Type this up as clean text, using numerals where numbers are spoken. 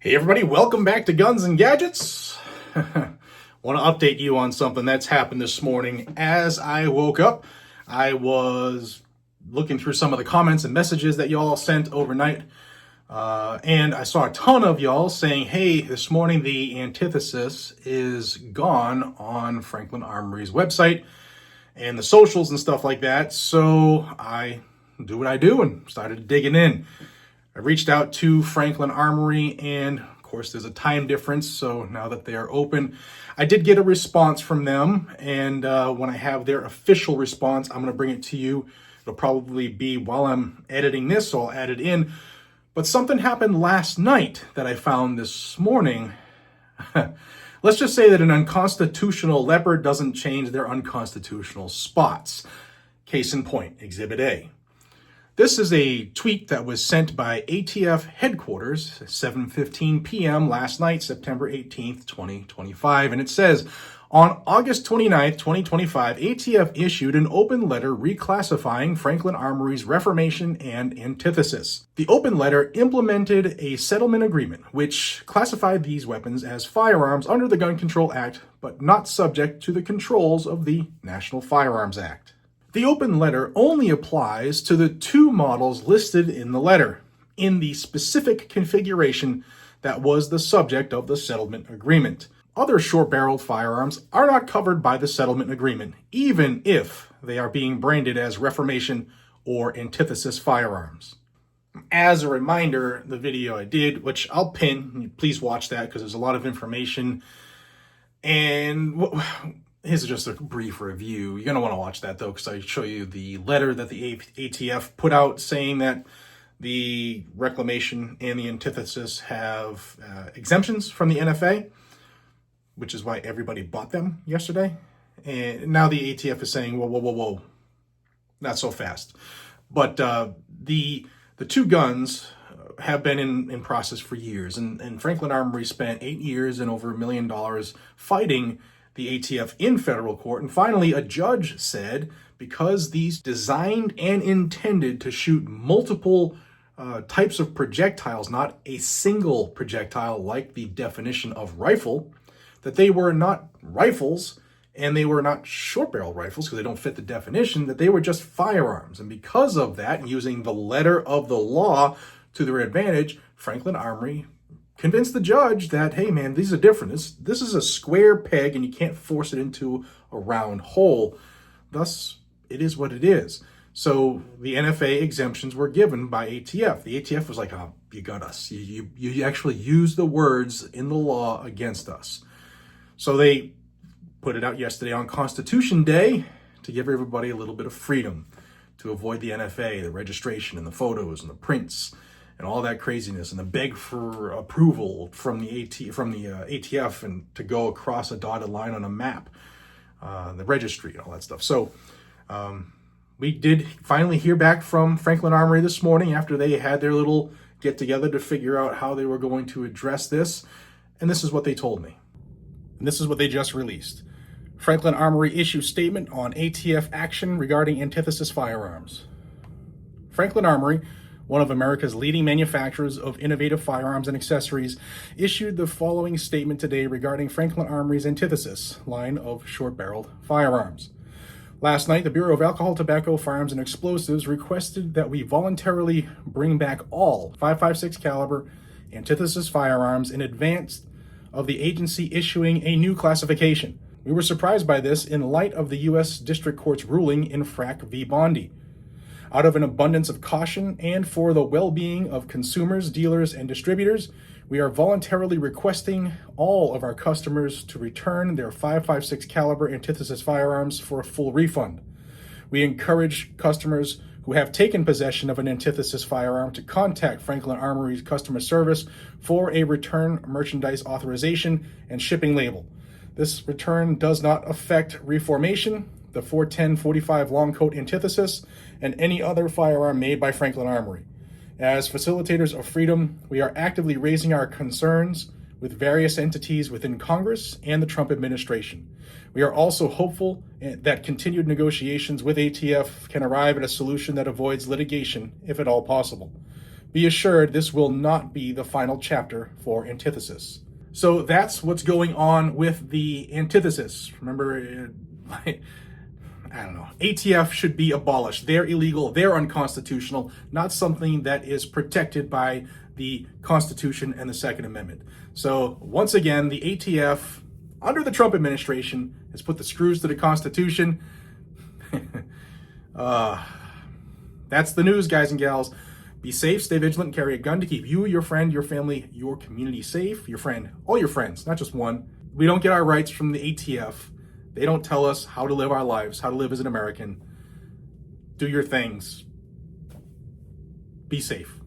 Hey everybody, welcome back to Guns and Gadgets. Want to update you on something that's happened this morning. As I woke up, I was looking through some of the comments and messages that y'all sent overnight. And I saw a ton of y'all saying, hey, this morning the Antitheses is gone on Franklin Armory's website and the socials and stuff like that. So I do what I do and started digging in. I reached out to Franklin Armory, and of course there's a time difference, so now that they are open, I did get a response from them, and when I have their official response, I'm going to bring it to you. It'll probably be while I'm editing this, so I'll add it in. But something happened last night that I found this morning. Let's just say that an unconstitutional leopard doesn't change their unconstitutional spots. Case in point, Exhibit A. This is a tweet that was sent by ATF headquarters at 7:15 p.m. last night, September 18th, 2025. And it says, on August 29th, 2025, ATF issued an open letter reclassifying Franklin Armory's Reformation and Antitheses. The open letter implemented a settlement agreement which classified these weapons as firearms under the Gun Control Act, but not subject to the controls of the National Firearms Act. The open letter only applies to the two models listed in the letter, in the specific configuration that was the subject of the settlement agreement. Other short-barreled firearms are not covered by the settlement agreement, even if they are being branded as Reformation or Antitheses firearms. As a reminder, the video I did, which I'll pin, please watch that because there's a lot of information, and here's just a brief review. You're going to want to watch that, though, because I show you the letter that the ATF put out saying that the Reclamation and the Antitheses have exemptions from the NFA, which is why everybody bought them yesterday. And now the ATF is saying, whoa, not so fast. But the two guns have been in process for years. And Franklin Armory spent 8 years and over $1 million fighting the ATF in federal court, and finally a judge said because these designed and intended to shoot multiple types of projectiles, not a single projectile like the definition of rifle, that they were not rifles and they were not short-barreled rifles because they don't fit the definition, that they were just firearms. And because of that, using the letter of the law to their advantage, Franklin Armory convinced the judge that, hey man, these are different. This is a square peg and you can't force it into a round hole. Thus, it is what it is. So the NFA exemptions were given by ATF. The ATF was like, oh, you got us. You actually used the words in the law against us. So they put it out yesterday on Constitution Day to give everybody a little bit of freedom to avoid the NFA, the registration and the photos and the prints and all that craziness, and the beg for approval from the ATF and to go across a dotted line on a map, the registry and all that stuff. So we did finally hear back from Franklin Armory this morning after they had their little get together to figure out how they were going to address this. And this is what they told me. And this is what they just released. Franklin Armory issues statement on ATF action regarding Antitheses firearms. Franklin Armory, one of America's leading manufacturers of innovative firearms and accessories, issued the following statement today regarding Franklin Armory's Antitheses line of short-barreled firearms. Last night, the Bureau of Alcohol, Tobacco, Firearms, and Explosives requested that we voluntarily bring back all .556 caliber Antitheses firearms in advance of the agency issuing a new classification. We were surprised by this in light of the U.S. District Court's ruling in Frack v. Bondi. Out of an abundance of caution and for the well-being of consumers, dealers, and distributors, we are voluntarily requesting all of our customers to return their .556 caliber Antitheses firearms for a full refund. We encourage customers who have taken possession of an Antitheses firearm to contact Franklin Armory's customer service for a return merchandise authorization and shipping label. This return does not affect Reformation, the 410-45 long coat Antitheses, and any other firearm made by Franklin Armory. As facilitators of freedom, we are actively raising our concerns with various entities within Congress and the Trump administration. We are also hopeful that continued negotiations with ATF can arrive at a solution that avoids litigation, if at all possible. be assured this will not be the final chapter for Antitheses. So that's what's going on with the Antitheses. Remember, I don't know, ATF should be abolished. They're illegal, they're unconstitutional, not something that is protected by the Constitution and the Second Amendment. So once again, the ATF, under the Trump administration, has put the screws to the Constitution. That's the news, guys and gals. Be safe, stay vigilant, and carry a gun to keep you, your friend, your family, your community safe. Your friend, all your friends, not just one. We don't get our rights from the ATF. They don't tell us how to live our lives, how to live as an American. Do your things. Be safe.